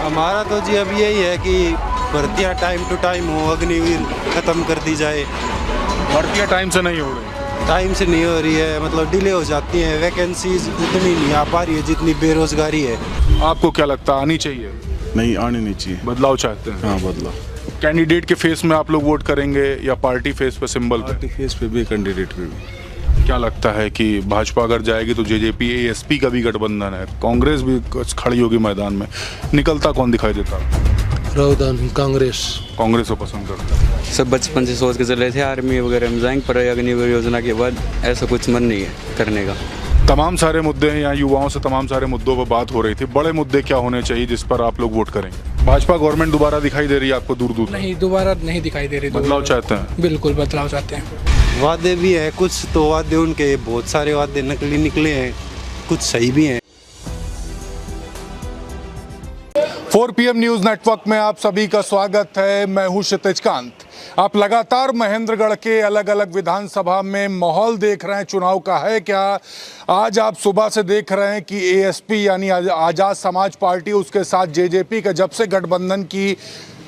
हमारा तो जी अब यही है कि भर्तियाँ टाइम टू टाइम हो, अग्निवीर ख़त्म कर दी जाए। भर्तियाँ टाइम से नहीं हो रही। टाइम से नहीं हो रही है, मतलब डिले हो जाती हैं, वैकेंसीज उतनी नहीं आ पा रही है जितनी बेरोजगारी है। आपको क्या लगता है आनी चाहिए? नहीं, आनी नहीं चाहिए। बदलाव चाहते हैं? हाँ, बदलाव। कैंडिडेट के फेस में आप लोग वोट करेंगे या पार्टी फेस पे, सिंबल पे? पार्टी फेस पे भी, कैंडिडेट पे भी। क्या लगता है कि भाजपा अगर जाएगी तो जेजेपी एएसपी का भी गठबंधन है, कांग्रेस भी कुछ खड़ी होगी मैदान में, निकलता कौन दिखाई देता? राहुल कांग्रेस। कांग्रेस को पसंद करता है। सब बचपन से सोच के चले थे आर्मी वगैरह में जाएंगे, पर अग्निवीर योजना के बाद ऐसा कुछ मन नहीं है करने का। तमाम सारे मुद्दे हैं यहाँ, युवाओं से तमाम सारे मुद्दों पर बात हो रही थी। बड़े मुद्दे क्या होने चाहिए जिस पर आप लोग वोट करेंगे? भाजपा गवर्नमेंट दोबारा दिखाई दे रही है आपको? दूर दूर नहीं, दोबारा नहीं दिखाई दे रही। बदलाव चाहते हैं? बिल्कुल बदलाव चाहते हैं। वादे भी हैं कुछ, तो वादे उनके बहुत सारे वादे नकली निकले हैं, कुछ सही भी हैं। 4 PM न्यूज़ नेटवर्क में आप सभी का स्वागत है। मैं हूं क्षितिज कांत। आप लगातार महेंद्रगढ़ के अलग अलग विधानसभा में माहौल देख रहे हैं। चुनाव का है क्या? आज आप सुबह से देख रहे हैं कि एएसपी यानी आज़ाद समाज पार्टी, उसके साथ जेजेपी का जब से गठबंधन की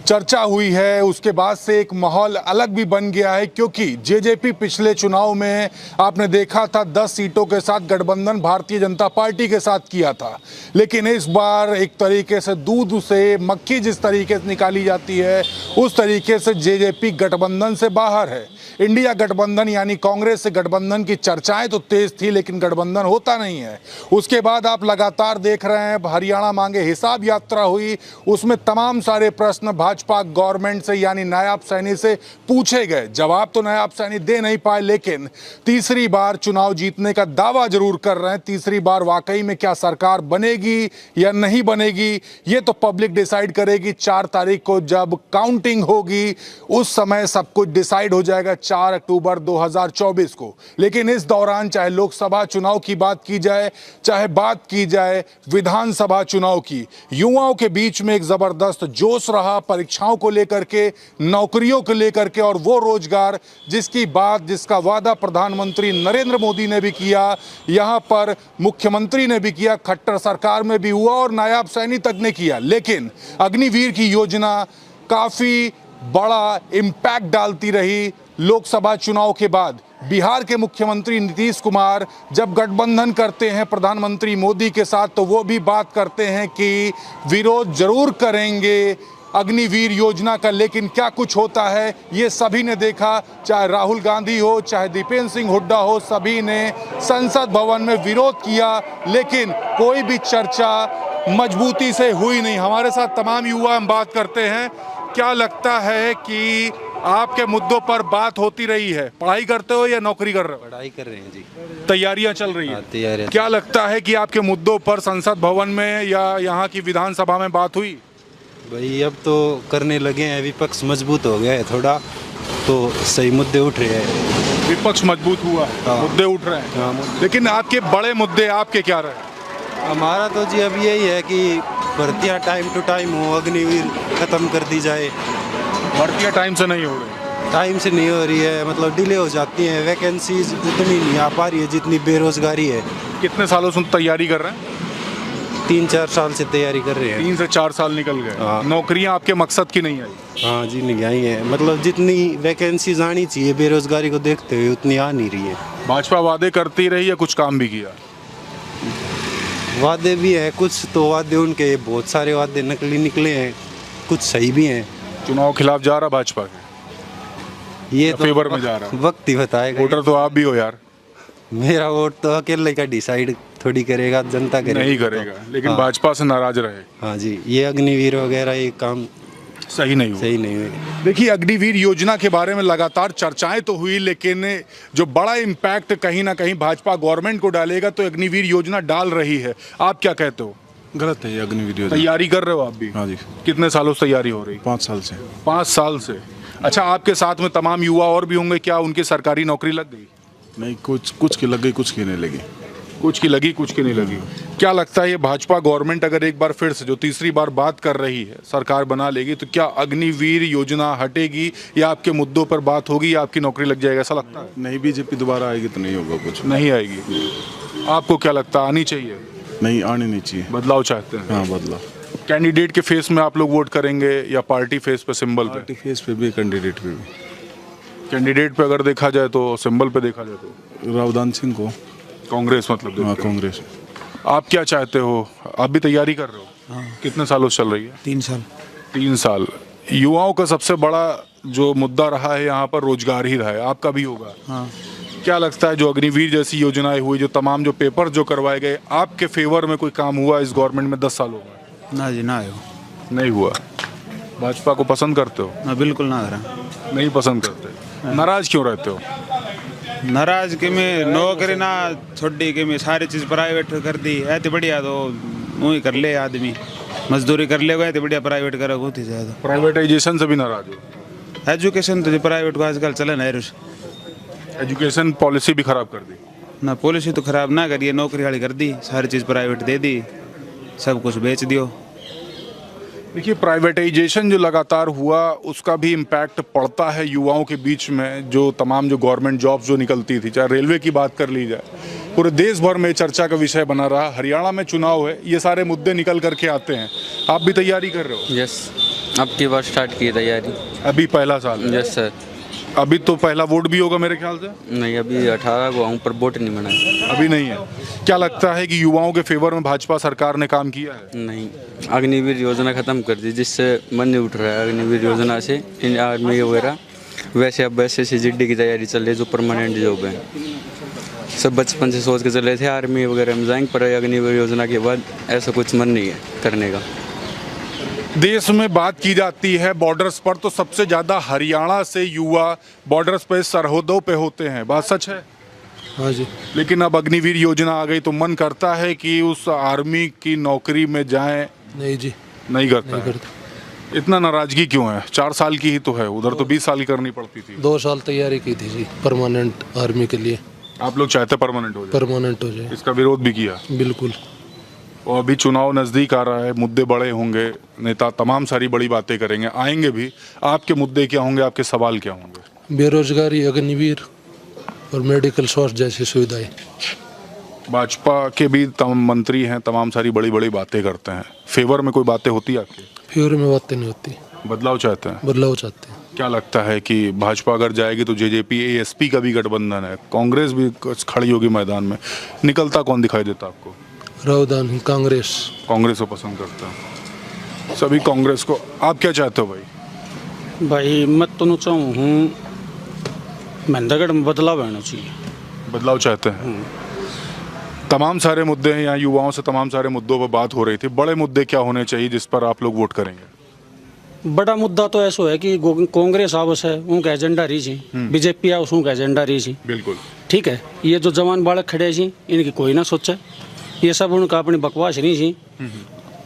चर्चा हुई है उसके बाद से एक माहौल अलग भी बन गया है, क्योंकि जेजेपी पिछले चुनाव में आपने देखा था 10 सीटों के साथ गठबंधन भारतीय जनता पार्टी के साथ किया था, लेकिन इस बार एक तरीके से दूध से मक्खी जिस तरीके से निकाली जाती है उस तरीके से जेजेपी गठबंधन से बाहर है। इंडिया गठबंधन यानी कांग्रेस से गठबंधन की चर्चाएं तो तेज थी, लेकिन गठबंधन होता नहीं है। उसके बाद आप लगातार देख रहे हैं हरियाणा मांगे हिसाब यात्रा हुई, उसमें तमाम सारे प्रश्न भाजपा गवर्नमेंट से यानी नायब सैनी से पूछे गए। जवाब तो नायब सैनी दे नहीं पाए, लेकिन तीसरी बार चुनाव जीतने का दावा जरूर कर रहे हैं। तीसरी बार वाकई में क्या सरकार बनेगी या नहीं बनेगी, ये तो पब्लिक डिसाइड करेगी। 4 तारीख को जब काउंटिंग होगी उस समय सब कुछ डिसाइड हो जाएगा, 4 अक्टूबर 2024 को। लेकिन इस दौरान चाहे लोकसभा चुनाव की बात की जाए, चाहे बात की जाए विधानसभा चुनाव की, युवाओं के बीच में एक जबरदस्त जोश रहा परीक्षाओं को लेकर के, नौकरियों को लेकर के, और वो रोजगार जिसका वादा प्रधानमंत्री नरेंद्र मोदी ने भी किया, यहां पर मुख्यमंत्री ने भी किया, खट्टर सरकार में भी हुआ और नायब सैनी तक ने किया। लेकिन अग्निवीर की योजना काफी बड़ा इम्पैक्ट डालती रही। लोकसभा चुनाव के बाद बिहार के मुख्यमंत्री नीतीश कुमार जब गठबंधन करते हैं प्रधानमंत्री मोदी के साथ, तो वो भी बात करते हैं कि विरोध जरूर करेंगे अग्निवीर योजना का, लेकिन क्या कुछ होता है ये सभी ने देखा। चाहे राहुल गांधी हो, चाहे दीपेंद्र सिंह हुड्डा हो, सभी ने संसद भवन में विरोध किया, लेकिन कोई भी चर्चा मजबूती से हुई नहीं। हमारे साथ तमाम युवा हम बात करते हैं। क्या लगता है कि आपके मुद्दों पर बात होती रही है? पढ़ाई करते हो या नौकरी कर रहे हो? पढ़ाई कर रहे हैं जी। तैयारियां चल रही है? तैयारियां। क्या लगता है कि आपके मुद्दों पर संसद भवन में या यहाँ की विधानसभा में बात हुई? भाई अब तो करने लगे हैं, विपक्ष मजबूत हो गया है थोड़ा, तो सही मुद्दे उठ रहे हैं। विपक्ष मजबूत हुआ, मुद्दे उठ रहे हैं। हाँ, लेकिन आपके बड़े मुद्दे आपके क्या रहे? हमारा तो जी अब यही है कि भर्तियाँ टाइम टू टाइम हो, अग्निवीर ख़त्म कर दी जाए। भर्तियाँ टाइम से नहीं हो रही। टाइम से नहीं हो रही है, मतलब डिले हो जाती हैं, वैकेंसीज उतनी नहीं आ पा रही है जितनी बेरोजगारी है। कितने सालों से तैयारी कर रहे हैं? 3-4 साल से तैयारी कर रहे हैं। 3 से 4 साल निकल गए। हाँ। नौकरियां आपके मकसद की नहीं आई? हाँ जी, नहीं आई है, मतलब जितनी वैकेंसीज आनी चाहिए बेरोजगारी को देखते हुए उतनी आ नहीं रही है। भाजपा वादे करती रही या कुछ काम भी किया? वादे भी हैं कुछ, तो वादे उनके बहुत सारे वादे नकली निकले हैं, कुछ सही भी हैं। चुनाव खिलाफ जा रहा भाजपा के? ये तो फेवर में जा रहा है? वक्त ही बताएगा। वोटर तो आप भी हो यार। मेरा वोट तो अकेले का डिसाइड थोड़ी करेगा, जनता करेगा। नहीं करेगा, लेकिन हाँ। भाजपा से नाराज रहे। हाँ जी, ये अग्निवीर वगैरह ये काम सही नहीं हुआ। सही नहीं हुए। देखिए, अग्निवीर योजना के बारे में लगातार चर्चाएं तो हुई, लेकिन जो बड़ा इम्पैक्ट कहीं ना कहीं भाजपा गवर्नमेंट को डालेगा तो अग्निवीर योजना डाल रही है। आप क्या कहते हो? गलत है ये अग्निवीर योजना। तैयारी कर रहे हो आप भी? हाँ जी। कितने सालों से तैयारी हो रही? 5 साल से। 5 साल से। अच्छा, आपके साथ में तमाम युवा और भी होंगे, क्या उनकी सरकारी नौकरी लग गई? नहीं, कुछ की लग गई, कुछ की नहीं लगी। कुछ की लगी, कुछ की नहीं लगी। क्या लगता है ये भाजपा गवर्नमेंट अगर एक बार फिर से जो तीसरी बार बात कर रही है सरकार बना लेगी, तो क्या अग्निवीर योजना हटेगी या आपके मुद्दों पर बात होगी या आपकी नौकरी लग जाएगा? ऐसा लगता है? नहीं, बीजेपी दोबारा आएगी तो नहीं होगा कुछ। नहीं आएगी। आपको क्या लगता है आनी चाहिए? नहीं, आनी नहीं चाहिए। बदलाव चाहते हैं? हाँ, बदलाव। कैंडिडेट के फेस में आप लोग वोट करेंगे या पार्टी फेस पे, सिंबल पे? पार्टी फेस पे भी कैंडिडेट पे भी। कैंडिडेट पे अगर देखा जाए तो, सिंबल पे देखा जाए तो रावदान सिंह को। कांग्रेस मतलब हाँ, देखते हो। कांग्रेस। आप क्या चाहते हो? आप भी तैयारी कर रहे हो? कितने सालों से चल रही है? 3 साल। 3 साल। युवाओं का सबसे बड़ा जो मुद्दा रहा है यहाँ पर रोजगार ही रहा है, आपका भी होगा। हाँ। क्या लगता है जो अग्निवीर जैसी योजनाएं हुई, जो तमाम जो पेपर जो करवाए गए, आपके फेवर में कोई काम हुआ इस गवर्नमेंट में 10 सालों में? ना जी, ना आयो। नहीं हुआ। भाजपा को पसंद करते हो? ना, बिल्कुल ना करा। नहीं पसंद करते। नाराज क्यों रहते हो? नाराज के में नौकरी ना छोड़ी के में सारी चीज प्राइवेट कर दी है तो बढ़िया, तो वही कर ले आदमी, मजदूरी कर ले गए तो बढ़िया प्राइवेट करा होती ज्यादा। प्राइवेटाइजेशन से भी नाराज हो? एजुकेशन तो जो प्राइवेट को आजकल चलन है, एजुकेशन पॉलिसी भी खराब कर दी। ना पॉलिसी तो खराब ना करिए, नौकरी वाली कर दी, सारी चीज प्राइवेट दे दी, सब कुछ बेच दियो। देखिए, प्राइवेटाइजेशन जो लगातार हुआ उसका भी इम्पैक्ट पड़ता है युवाओं के बीच में। जो तमाम जो गवर्नमेंट जॉब्स जो निकलती थी, चाहे रेलवे की बात कर ली जाए, पूरे देश भर में चर्चा का विषय बना रहा। हरियाणा में चुनाव है, ये सारे मुद्दे निकल करके आते हैं। आप भी तैयारी कर रहे हो? यस, अब की बार स्टार्ट की तैयारी। अभी पहला साल है? Yes sir. अभी तो पहला वोट भी होगा मेरे ख्याल से? नहीं, अभी 18 को हूँ पर वोट नहीं बनाया। अभी नहीं है। क्या लगता है कि युवाओं के फेवर में भाजपा सरकार ने काम किया है? नहीं, अग्निवीर योजना ख़त्म कर दी, जिससे मन नहीं उठ रहा है अग्निवीर योजना से। इन आर्मी वगैरह वैसे अब SSC-GD की तैयारी चल रही है, जो परमानेंट जॉब है। सब बचपन से सोच के चल रहे थे आर्मी वगैरह में जाएंगे, पर अग्निवीर योजना के बाद ऐसा कुछ मन नहीं है करने का। देश में बात की जाती है बॉर्डर्स पर, तो सबसे ज़्यादा हरियाणा से युवा बॉर्डर्स पे, सरहदों पे होते हैं। बात सच है? हाँ जी। लेकिन अब अग्निवीर योजना आ गई तो मन करता है कि उस आर्मी की नौकरी में जाएं? नहीं जी, नहीं करता नहीं है। करता। इतना नाराजगी क्यों है? 4 साल की ही तो है, उधर तो 20 साल की करनी पड़ती थी। 2 साल तैयारी की थी जी परमानेंट आर्मी के लिए। आप लोग चाहते परमानेंट हो जाए? परमानेंट हो जाए। इसका विरोध भी किया? बिल्कुल। और अभी चुनाव नज़दीक आ रहा है, मुद्दे बड़े होंगे, नेता तमाम सारी बड़ी बातें करेंगे, आएंगे भी। आपके मुद्दे क्या होंगे, आपके सवाल क्या होंगे? बेरोजगारी, अग्निवीर और मेडिकल सोर्स जैसी सुविधाएं। भाजपा के भी तमाम मंत्री हैं, तमाम सारी बड़ी बड़ी बातें करते हैं। फेवर में कोई बातें होती है आपके? फ्यूर में बातें नहीं होती। बदलाव चाहते हैं? बदलाव चाहते हैं। क्या लगता है कि भाजपा अगर जाएगी तो JJP ASP का भी गठबंधन है, कांग्रेस भी खड़ी होगी मैदान में, निकलता कौन दिखाई देता आपको? रावदान कांग्रेस। कांग्रेस को पसंद करता है सभी, कांग्रेस को। आप क्या चाहते हो भाई? भाई मैं तो चाहूँ हूँ महेंद्रगढ़ में बदलाव आना चाहिए। बदलाव चाहते हैं? तमाम सारे मुद्दे हैं यहाँ, युवाओं से तमाम सारे मुद्दों पर बात हो रही थी। बड़े मुद्दे क्या होने चाहिए जिस पर आप लोग वोट करेंगे? बड़ा मुद्दा तो ऐसा है कि कांग्रेस आवस है, उनका एजेंडा रही जी, BJP आवस उनका एजेंडा रही जी। बिल्कुल ठीक है। ये जो जवान बालक खड़े जी, इनकी कोई ना सोचे, ये सब उनका अपनी बकवास नहीं जी।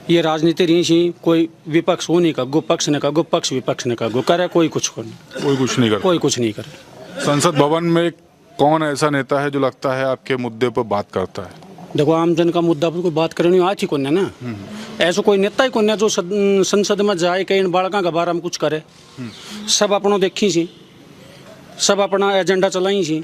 ये राजनीति रही सी, कोई विपक्ष वो नहीं कगो, पक्ष ने कगो, पक्ष विपक्ष ने कगो करे, कोई कुछ नहीं, कोई कुछ नहीं करता। कोई कुछ नहीं करे। संसद भवन में कौन ऐसा नेता है जो लगता है आपके मुद्दे पर बात करता है? देखो, आम जन का मुद्दा पर कोई बात करनी आज ही कौन है ना। ऐसा कोई नेता ही कौन है जो संसद में जाए के इन बालकों के बारे में कुछ करे। सब अपनों देखी सी, सब अपना एजेंडा चलाई सी,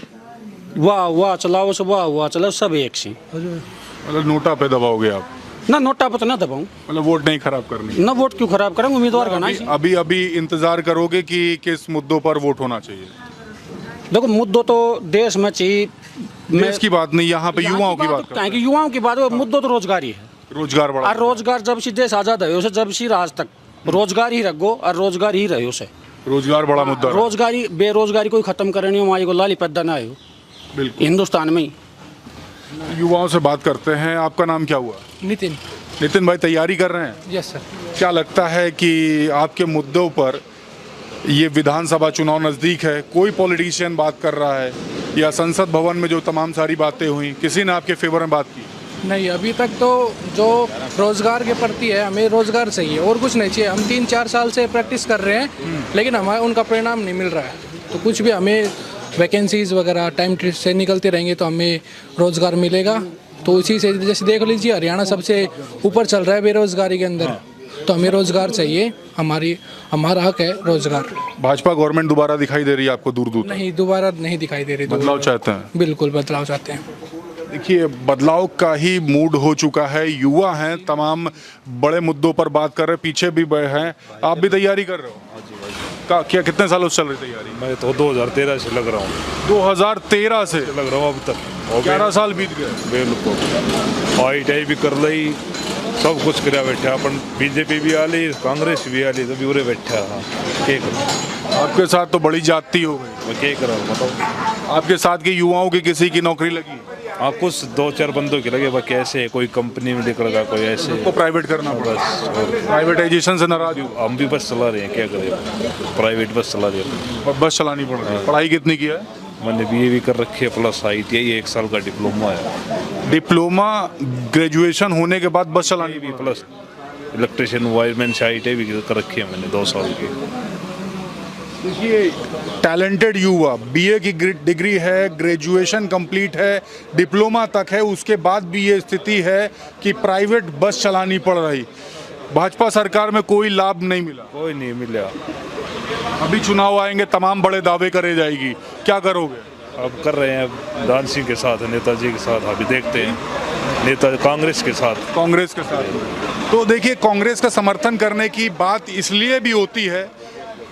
वाह वाह चलाओ से वाह वाह चलाओ, सब एक सी। मतलब नोटा पे दबाओगे आप? ना नोटा पर तो ना दबाऊं, मतलब वोट नहीं खराब करनी? ना वोट क्यों खराब करेंगे, उम्मीदवार का ना। अभी अभी इंतजार करोगे कि किस मुद्दों पर वोट होना चाहिए? देखो, मुद्दों तो देश में चाहिए। देश की बात नहीं, यहाँ पे युवाओं की बात कहें कि युवाओं की बात, मुद्दों तो रोजगार ही है। रोजगार बढ़ा। और रोजगार जब से देश आजाद है उसे, जब से आज तक रोजगार ही रखो और रोजगार ही रहे उसे। रोजगार बड़ा मुद्दा है। रोजगारी, बेरोजगारी कोई खत्म करनी हो, हमारी को लाली पैदा ना हो बिल्कुल हिंदुस्तान में ही। युवाओं से बात करते हैं। आपका नाम क्या हुआ? नितिन। नितिन भाई, तैयारी कर रहे हैं? Yes sir. क्या लगता है कि आपके मुद्दों पर, ये विधानसभा चुनाव नज़दीक है, कोई पॉलिटिशियन बात कर रहा है या संसद भवन में जो तमाम सारी बातें हुई, किसी ने आपके फेवर में बात की? नहीं, अभी तक तो जो रोजगार के प्रति है, हमें रोजगार चाहिए और कुछ नहीं चाहिए। हम 3-4 साल से प्रैक्टिस कर रहे हैं, लेकिन हमें उनका परिणाम नहीं मिल रहा है। तो कुछ भी हमें वैकेंसीज वगैरह टाइम से निकलते रहेंगे तो हमें रोजगार मिलेगा। तो इसी से, जैसे देख लीजिए, हरियाणा सबसे ऊपर चल रहा है बेरोजगारी के अंदर। तो हमें रोजगार चाहिए, हमारा हक है रोजगार। भाजपा गवर्नमेंट दोबारा दिखाई दे रही है आपको दूर दूर तक? नहीं, दोबारा नहीं दिखाई दे रही। बदलाव चाहते हैं? बिल्कुल बदलाव चाहते हैं। देखिए बदलाव का ही मूड हो चुका है, युवा हैं, तमाम बड़े मुद्दों पर बात कर रहे हैं, पीछे भी हैं, आप भी तैयारी कर रहे हो? क्या कितने सालों से चल रही तैयारी? मैं तो 2013 से लग रहा हूँ 2013 से लग रहा हूँ अब तक 11 साल बीत गए। बिल्कुल आई भी कर ली, सब कुछ करा बैठा अपन। बीजेपी भी आ ली, कांग्रेस भी आ ली, तो भी उरे बैठा। हाँ क्या करूँ, आपके साथ तो बड़ी जाती हो गई। मैं क्या करा बताओ। आपके साथ के युवाओं की किसी की नौकरी लगी? हाँ कुछ 2-4 बंदों के लगे, बाकी ऐसे कोई कंपनी में निकल गया, कोई ऐसे को प्राइवेट करना पड़ा, बस। और प्राइवेटाइजेशन से नाराज हो, हम भी बस चला रहे हैं, क्या करें, प्राइवेट बस चला रहे हैं। और बस चलानी पड़ रही है। पढ़ाई कितनी की है? मैंने BA भी कर रखी है, प्लस ITI 1 साल का डिप्लोमा है। डिप्लोमा ग्रेजुएशन होने के बाद बस चलानी भी प्लस इलेक्ट्रिशियन वायरमैन से ITI भी कर रखी है मैंने 2 साल की। देखिए टैलेंटेड युवा, BA की डिग्री है, ग्रेजुएशन कंप्लीट है, डिप्लोमा तक है, उसके बाद भी ये स्थिति है कि प्राइवेट बस चलानी पड़ रही। भाजपा सरकार में कोई लाभ नहीं मिला, कोई नहीं मिला। अभी चुनाव आएंगे, तमाम बड़े दावे करे जाएगी, क्या करोगे? अब कर रहे हैं दान सिंह के साथ, नेताजी के साथ, अभी देखते हैं नेता कांग्रेस के साथ। कांग्रेस के साथ तो देखिए कांग्रेस का समर्थन करने की बात इसलिए भी होती है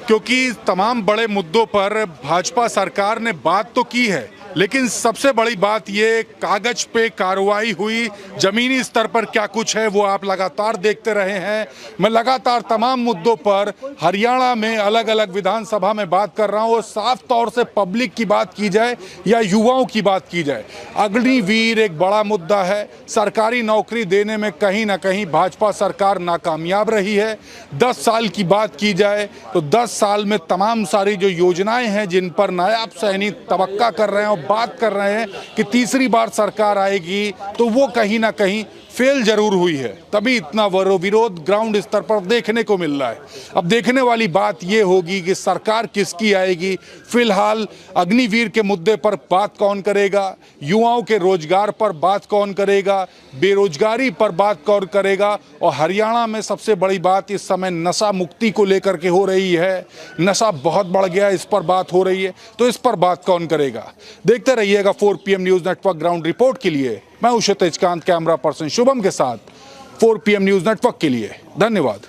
क्योंकि तमाम बड़े मुद्दों पर भाजपा सरकार ने बात तो की है, लेकिन सबसे बड़ी बात ये कागज पे कार्रवाई हुई, जमीनी स्तर पर क्या कुछ है वो आप लगातार देखते रहे हैं। मैं लगातार तमाम मुद्दों पर हरियाणा में अलग अलग विधानसभा में बात कर रहा हूँ, और साफ तौर से पब्लिक की बात की जाए या युवाओं की बात की जाए, अग्निवीर एक बड़ा मुद्दा है। सरकारी नौकरी देने में कहीं ना कहीं भाजपा सरकार नाकामयाब रही है। 10 साल की बात की जाए तो 10 साल में तमाम सारी जो योजनाएं हैं जिन पर नायब सैनी तवक्का कर रहे हैं, बात कर रहे हैं कि तीसरी बार सरकार आएगी, तो वो कहीं ना कहीं फेल जरूर हुई है, तभी इतना विरोध ग्राउंड स्तर पर देखने को मिल रहा है। अब देखने वाली बात ये होगी कि सरकार किसकी आएगी। फिलहाल अग्निवीर के मुद्दे पर बात कौन करेगा, युवाओं के रोजगार पर बात कौन करेगा, बेरोजगारी पर बात कौन करेगा, और हरियाणा में सबसे बड़ी बात इस समय नशा मुक्ति को लेकर के हो रही है। नशा बहुत बढ़ गया, इस पर बात हो रही है, तो इस पर बात कौन करेगा। देखते रहिएगा 4 PM news network. Ground report के लिए मैं हूं तेजकांत, कैमरा पर्सन शुभम के साथ 4 PM न्यूज़ नेटवर्क के लिए धन्यवाद।